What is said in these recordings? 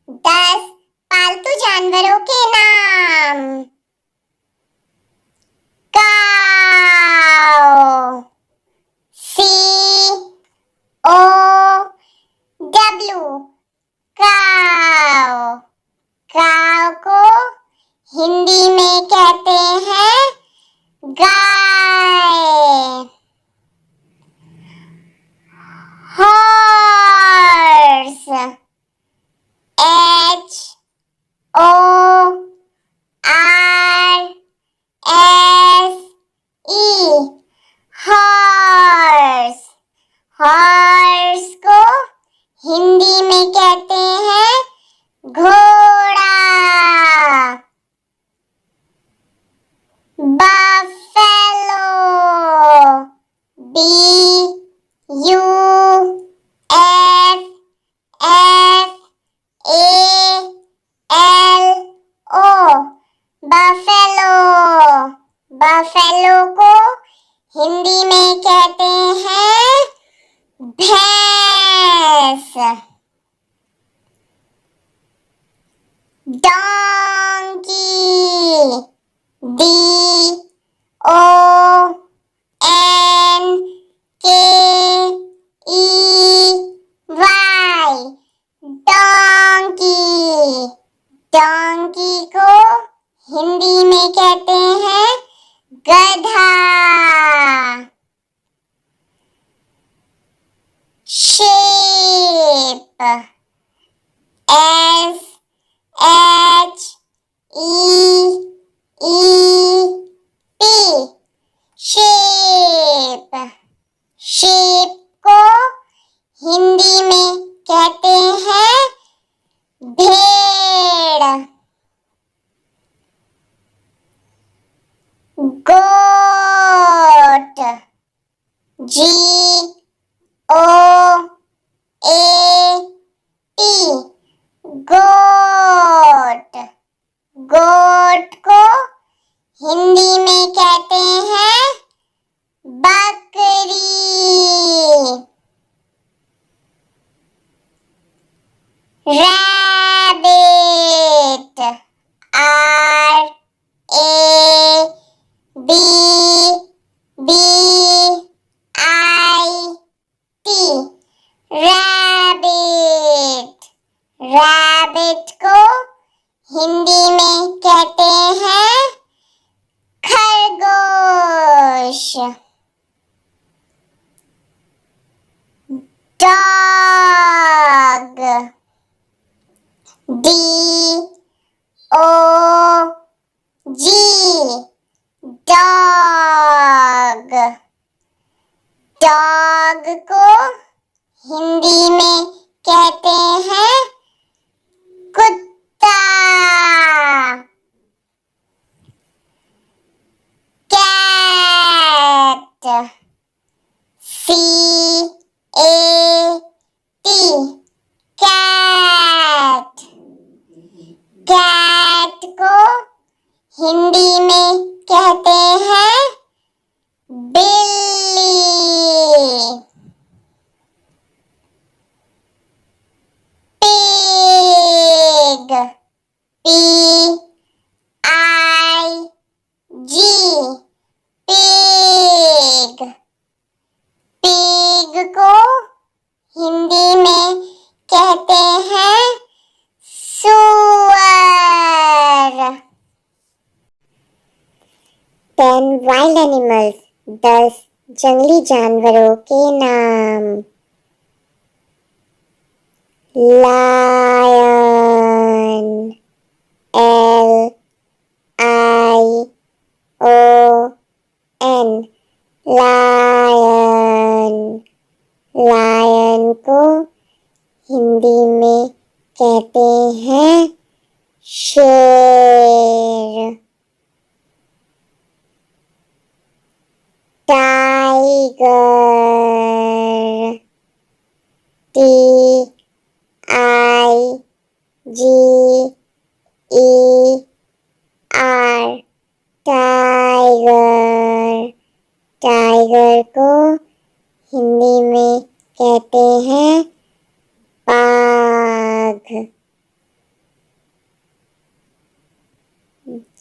10 पालतू जानवरों के नाम। काऊ, COW, काऊ। काऊ को हिंदी में कहते हैं गाय। Horse, HORSE, horse. हॉर्स को हिंदी में कहते हैं घोड़ा। Buffalo, BUFFALO, buffalo. बफेलो को हिंदी में कहते हैं भैंस। Donkey, DONKEY, donkey. डोंकी को हिंदी में कहते हैं गधा। Shape, SHEEP, shape. शेप को हिंदी में कहते हैं भेड़। गोट, GOAT, गोट। गोट को हिंदी में कहते हैं बकरी। Rabbit, RABBIT, rabbit. रैबिट को हिंदी में कहते हैं खरगोश। Dog, DOG, dog. डॉग को हिंदी में कहते हैं कुत्ता। Cat, CAT, cat. कैट को हिंदी में कहते हैं बिल्ली। Pig, PIG, pig. पिग को हिंदी में कहते हैं सुअर। 10 वाइल्ड एनिमल्स, 10 जंगली जानवरों के नाम। Lion, LION, lion. लायन को हिंदी में कहते हैं शेर। Tiger, TIGER, tiger. टाइगर को हिंदी में कहते हैं बाघ।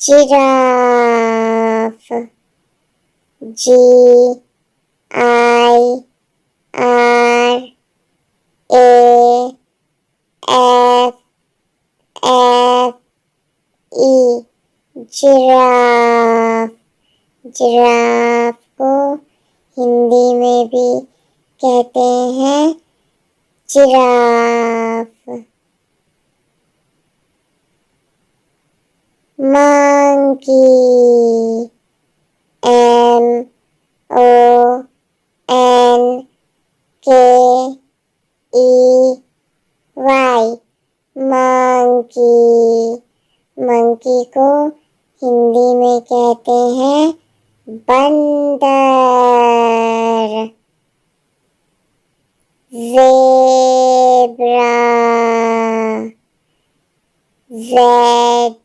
Giraffe, G I R A F F E, giraffe. Giraffe को हिंदी में भी कहते हैं giraffe. Monkey, MONKEY, monkey. Monkey को हिंदी में कहते हैं बंदर। Zebra, ZEBRA,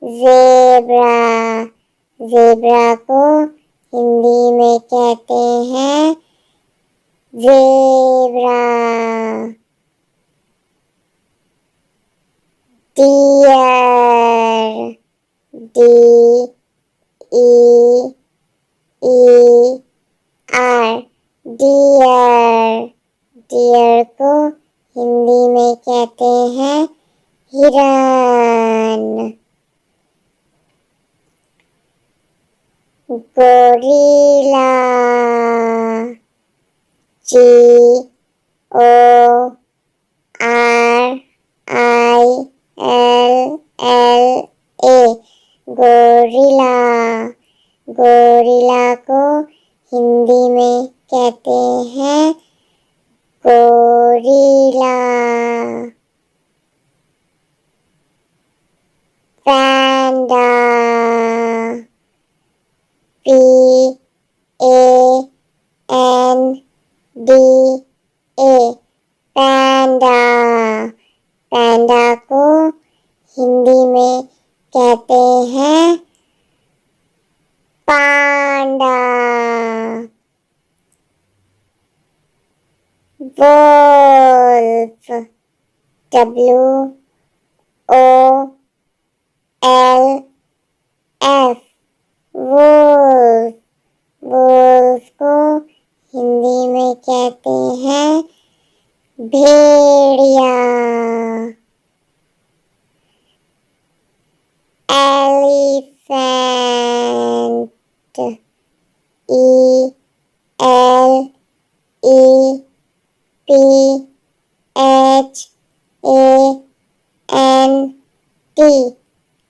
zebra. ज़ेब्रा को हिंदी में कहते हैं zebra. Deer, DEER, deer. Deer को हिंदी में कहते हैं हिरन। Gorilla, GORILLA, gorilla. गोरिल्ला को हिंदी में कहते हैं गोरिल्ला। पैंडा, PANDA, पैंडा। पैंडा को हिंदी में कहते हैं panda. Wolf, WOLF, wolf. Wolf को हिंदी में कहते हैं भेड़िया। Elephant, ELEPHANT,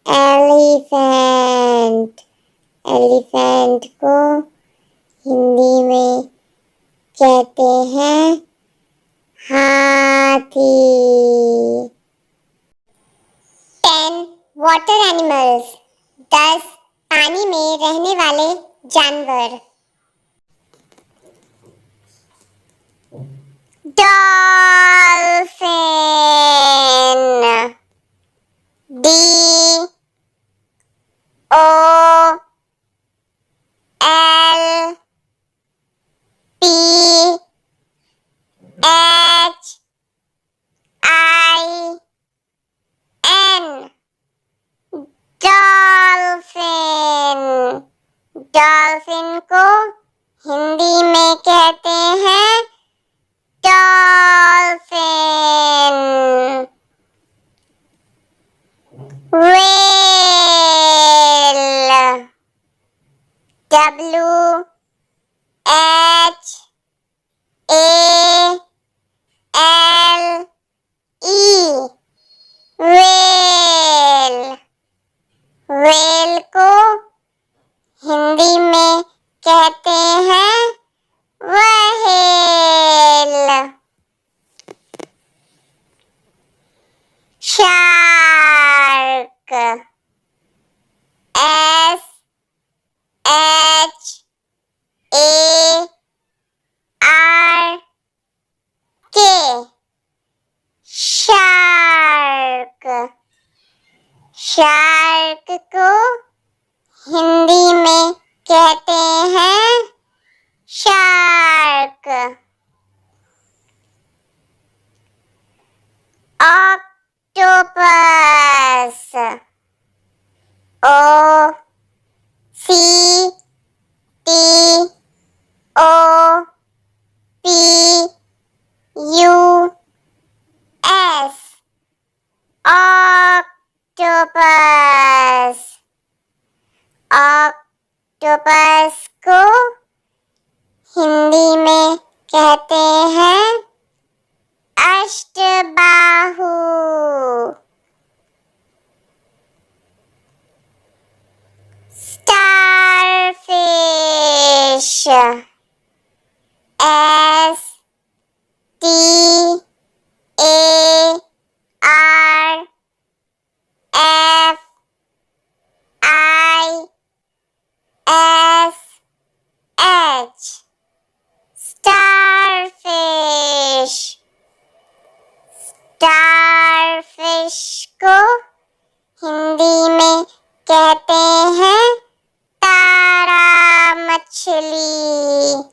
elephant. एलिफेंट को हिंदी में कहते हैं हाथी। 10 वाटर एनिमल्स, 10 पानी में रहने वाले जानवर। Dolphin, DOLPHIN, dolphin. डॉल्फिन को हिंदी में कहते हैं dolphin. Whale, WHALE, whale. Whale को हिंदी में कहते हैं whale. Shark, SHARK, shark. Shark को हिंदी में कहते हैं शार्क। ऑक्टोपस को हिंदी में कहते हैं अष्टबाहु। Starfish StarFish starfish. स्टारफिश को हिंदी में कहते हैं तारा मछली।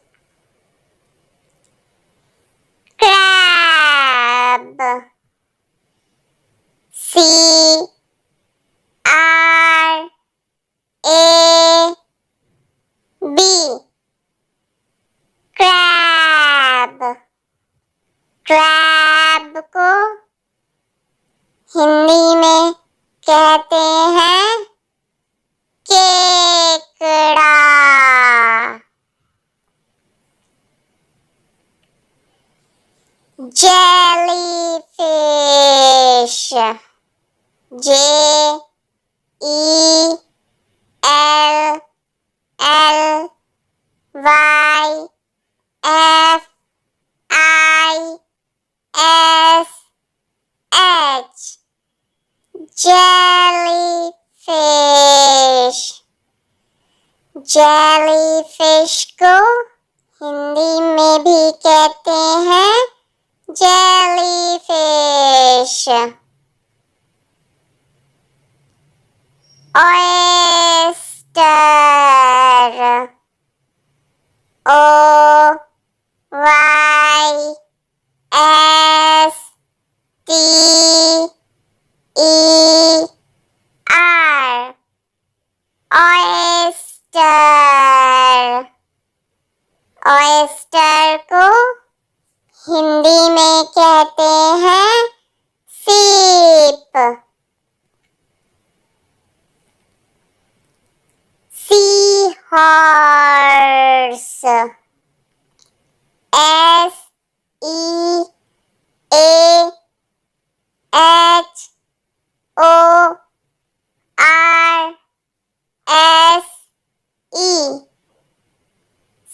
Crab CRAB crab. क्रैब को हिंदी में कहते हैं केकड़ा। Jellyfish JELLYFISH jellyfish. जेलीफिश को हिंदी में भी कहते हैं jellyfish. Oyster OYSTER oyster. Oyster को हिंदी में कहते हैं सीप। Sea horse SEAHORSE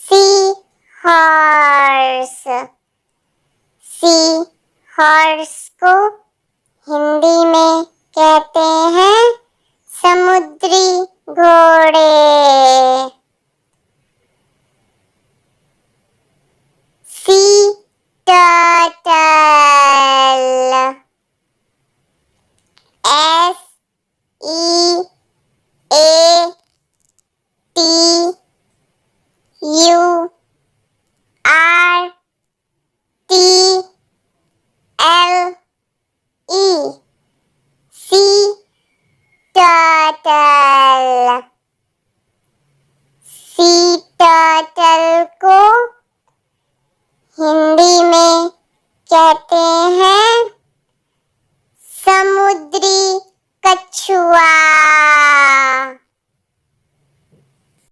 sea horse. Sea horse को हिंदी में कहते हैं समुद्री घोड़े। Sea turtle SEATURTLE sea turtle. Sea turtle को हिंदी में कहते हैं